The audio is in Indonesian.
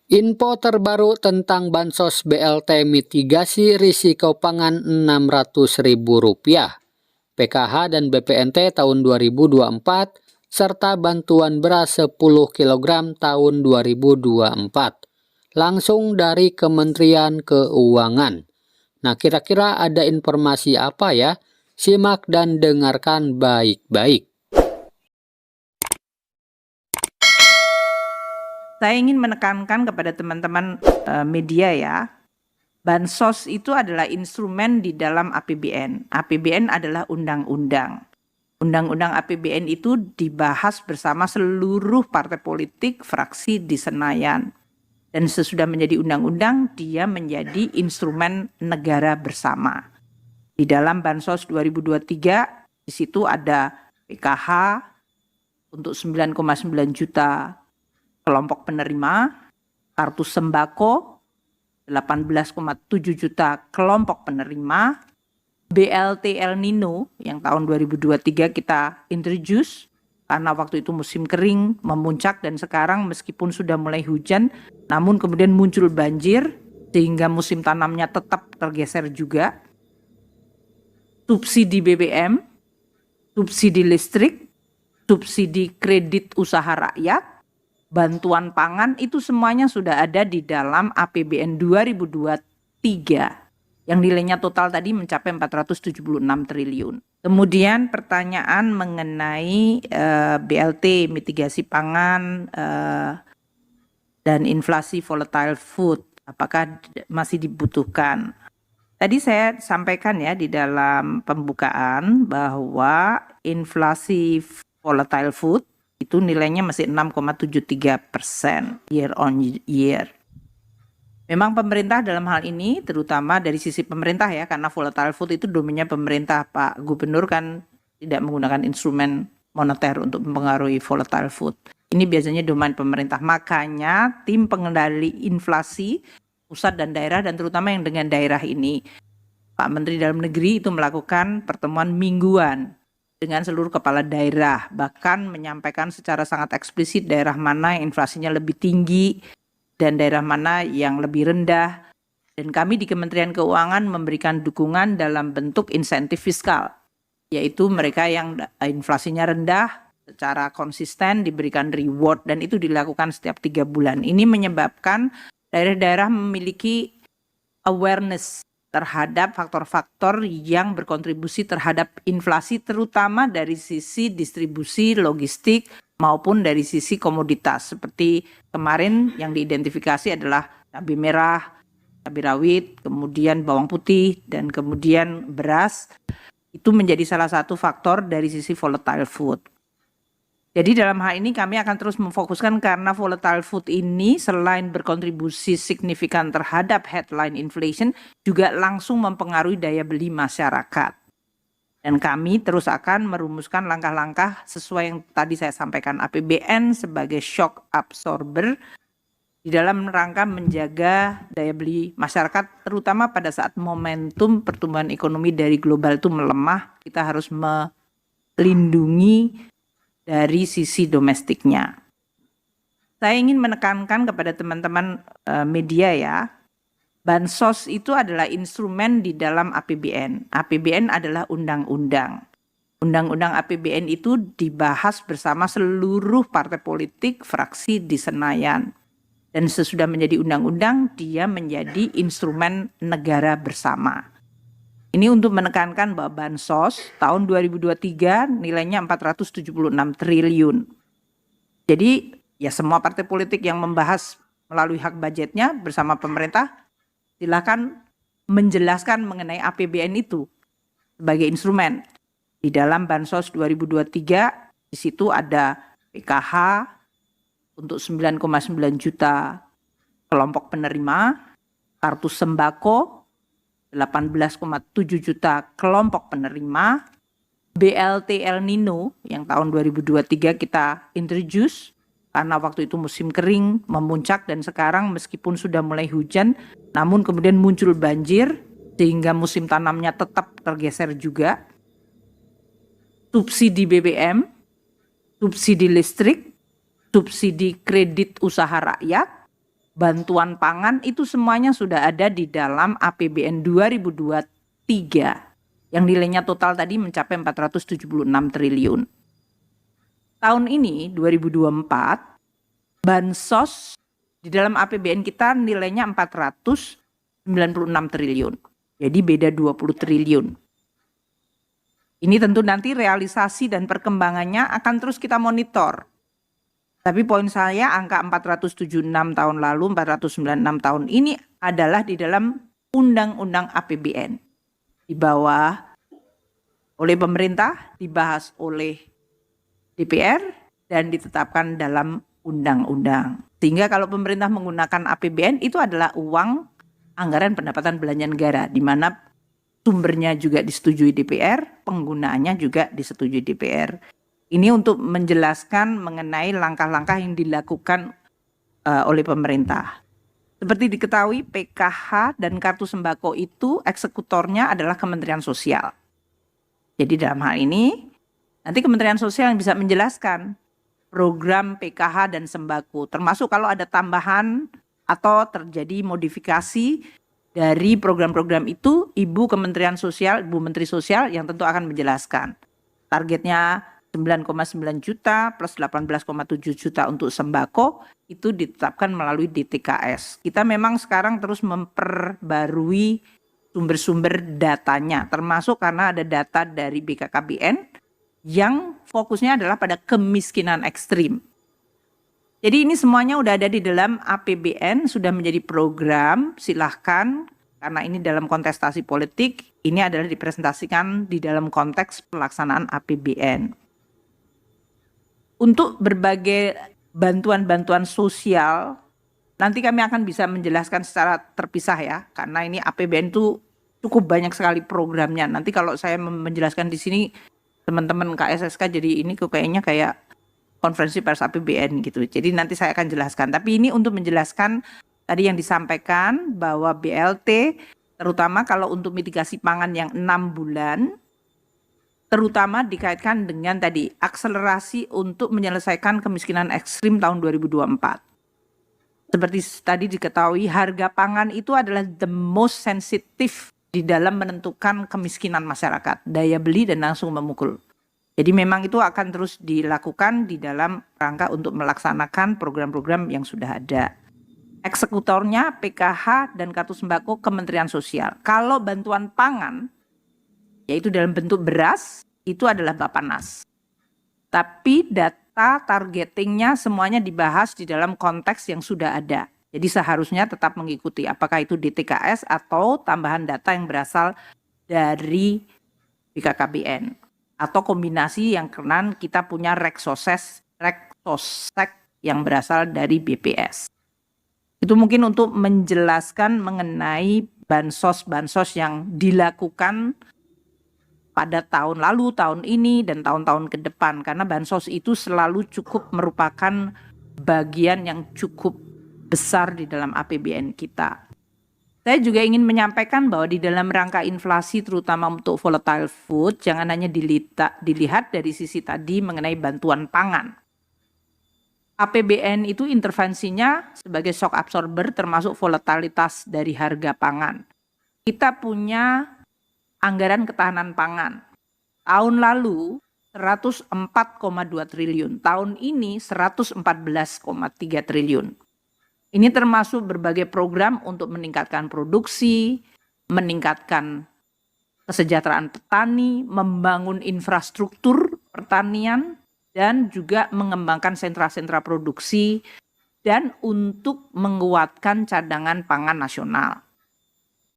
Info terbaru tentang Bansos BLT mitigasi risiko pangan Rp600.000, PKH dan BPNT tahun 2024, serta bantuan beras 10 kg tahun 2024. Langsung dari Kementerian Keuangan. Nah, kira-kira ada informasi apa ya? Simak dan dengarkan baik-baik. Saya ingin menekankan kepada teman-teman media ya, Bansos itu adalah instrumen di dalam APBN. APBN adalah undang-undang. Undang-undang APBN itu dibahas bersama seluruh partai politik fraksi di Senayan. Dan sesudah menjadi undang-undang, dia menjadi instrumen negara bersama. Di dalam Bansos 2023, di situ ada PKH untuk 9,9 juta kelompok penerima, kartu sembako 18,7 juta kelompok penerima, BLT El Nino yang tahun 2023 kita introduce karena waktu itu musim kering memuncak dan sekarang meskipun sudah mulai hujan namun kemudian muncul banjir sehingga musim tanamnya tetap tergeser juga. Subsidi BBM, subsidi listrik, subsidi kredit usaha rakyat, bantuan pangan itu semuanya sudah ada di dalam APBN 2023 yang nilainya total tadi mencapai 476 triliun. Kemudian pertanyaan mengenai BLT mitigasi pangan dan inflasi volatile food, apakah masih dibutuhkan? Tadi saya sampaikan ya di dalam pembukaan bahwa inflasi volatile food itu nilainya masih 6,73% year on year. Memang pemerintah dalam hal ini, terutama dari sisi pemerintah ya, karena volatile food itu domainnya pemerintah, Pak Gubernur kan tidak menggunakan instrumen moneter untuk mempengaruhi volatile food. Ini biasanya domain pemerintah, makanya tim pengendali inflasi pusat dan daerah dan terutama yang dengan daerah ini, Pak Menteri Dalam Negeri itu melakukan pertemuan mingguan dengan seluruh kepala daerah, bahkan menyampaikan secara sangat eksplisit daerah mana yang inflasinya lebih tinggi dan daerah mana yang lebih rendah. Dan kami di Kementerian Keuangan memberikan dukungan dalam bentuk insentif fiskal, yaitu mereka yang inflasinya rendah secara konsisten diberikan reward dan itu dilakukan setiap 3 bulan. Ini menyebabkan daerah-daerah memiliki awareness terhadap faktor-faktor yang berkontribusi terhadap inflasi terutama dari sisi distribusi logistik maupun dari sisi komoditas. Seperti kemarin yang diidentifikasi adalah cabai merah, cabai rawit, kemudian bawang putih, dan kemudian beras. Itu menjadi salah satu faktor dari sisi volatile food. Jadi dalam hal ini kami akan terus memfokuskan karena volatile food ini selain berkontribusi signifikan terhadap headline inflation juga langsung mempengaruhi daya beli masyarakat. Dan kami terus akan merumuskan langkah-langkah sesuai yang tadi saya sampaikan APBN sebagai shock absorber di dalam rangka menjaga daya beli masyarakat terutama pada saat momentum pertumbuhan ekonomi dari global itu melemah, kita harus melindungi dari sisi domestiknya. Saya ingin menekankan kepada teman-teman media ya, Bansos itu adalah instrumen di dalam APBN. APBN adalah undang-undang. Undang-undang APBN itu dibahas bersama seluruh partai politik fraksi di Senayan. Dan sesudah menjadi undang-undang, dia menjadi instrumen negara bersama. Ini untuk menekankan bahwa Bansos tahun 2023 nilainya 476 triliun. Jadi ya semua partai politik yang membahas melalui hak budgetnya bersama pemerintah silakan menjelaskan mengenai APBN itu sebagai instrumen. Di dalam Bansos 2023 di situ ada PKH untuk 9,9 juta kelompok penerima, kartu sembako 18,7 juta kelompok penerima, BLT El Nino yang tahun 2023 kita introduce karena waktu itu musim kering memuncak dan sekarang meskipun sudah mulai hujan namun kemudian muncul banjir sehingga musim tanamnya tetap tergeser juga. Subsidi BBM, subsidi listrik, subsidi kredit usaha rakyat, bantuan pangan itu semuanya sudah ada di dalam APBN 2023 yang nilainya total tadi mencapai 476 triliun. Tahun ini 2024 bansos di dalam APBN kita nilainya 496 triliun. Jadi beda 20 triliun. Ini tentu nanti realisasi dan perkembangannya akan terus kita monitor. Tapi poin saya angka 476 tahun lalu, 496 tahun ini adalah di dalam Undang-Undang APBN. Di bawah oleh pemerintah, dibahas oleh DPR, dan ditetapkan dalam undang-undang. Sehingga kalau pemerintah menggunakan APBN itu adalah uang anggaran pendapatan belanja negara, di mana sumbernya juga disetujui DPR, penggunaannya juga disetujui DPR. Ini untuk menjelaskan mengenai langkah-langkah yang dilakukan oleh pemerintah. Seperti diketahui, PKH dan kartu sembako itu eksekutornya adalah Kementerian Sosial. Jadi dalam hal ini, nanti Kementerian Sosial yang bisa menjelaskan program PKH dan sembako, termasuk kalau ada tambahan atau terjadi modifikasi dari program-program itu, Ibu Kementerian Sosial, Ibu Menteri Sosial yang tentu akan menjelaskan. Targetnya 9,9 juta plus 18,7 juta untuk sembako itu ditetapkan melalui DTKS. Kita memang sekarang terus memperbarui sumber-sumber datanya, termasuk karena ada data dari BKKBN yang fokusnya adalah pada kemiskinan ekstrim. Jadi ini semuanya udah ada di dalam APBN, sudah menjadi program, silahkan, karena ini dalam kontestasi politik, ini adalah dipresentasikan di dalam konteks pelaksanaan APBN. Untuk berbagai bantuan-bantuan sosial, nanti kami akan bisa menjelaskan secara terpisah ya, karena ini APBN itu cukup banyak sekali programnya. Nanti kalau saya menjelaskan di sini, teman-teman KSSK jadi ini kayaknya kayak konferensi pers APBN gitu. Jadi nanti saya akan jelaskan. Tapi ini untuk menjelaskan tadi yang disampaikan bahwa BLT, terutama kalau untuk mitigasi pangan yang 6 bulan, terutama dikaitkan dengan tadi akselerasi untuk menyelesaikan kemiskinan ekstrim tahun 2024. Seperti tadi diketahui, harga pangan itu adalah the most sensitive di dalam menentukan kemiskinan masyarakat, daya beli dan langsung memukul. Jadi memang itu akan terus dilakukan di dalam rangka untuk melaksanakan program-program yang sudah ada. Eksekutornya PKH dan kartu sembako Kementerian Sosial. Kalau bantuan pangan, yaitu dalam bentuk beras, itu adalah Bappenas. Tapi data targetingnya semuanya dibahas di dalam konteks yang sudah ada. Jadi seharusnya tetap mengikuti apakah itu DTKS atau tambahan data yang berasal dari BKKBN. Atau kombinasi yang kenan kita punya Reksosek yang berasal dari BPS. Itu mungkin untuk menjelaskan mengenai bansos-bansos yang dilakukan pada tahun lalu, tahun ini, dan tahun-tahun ke depan. Karena bansos itu selalu cukup merupakan bagian yang cukup besar di dalam APBN kita. Saya juga ingin menyampaikan bahwa di dalam rangka inflasi, terutama untuk volatile food, jangan hanya dilihat dari sisi tadi mengenai bantuan pangan. APBN itu intervensinya sebagai shock absorber termasuk volatilitas dari harga pangan. Kita punya anggaran ketahanan pangan. Tahun lalu 104,2 triliun, tahun ini 114,3 triliun. Ini termasuk berbagai program untuk meningkatkan produksi, meningkatkan kesejahteraan petani, membangun infrastruktur pertanian, dan juga mengembangkan sentra-sentra produksi, dan untuk menguatkan cadangan pangan nasional.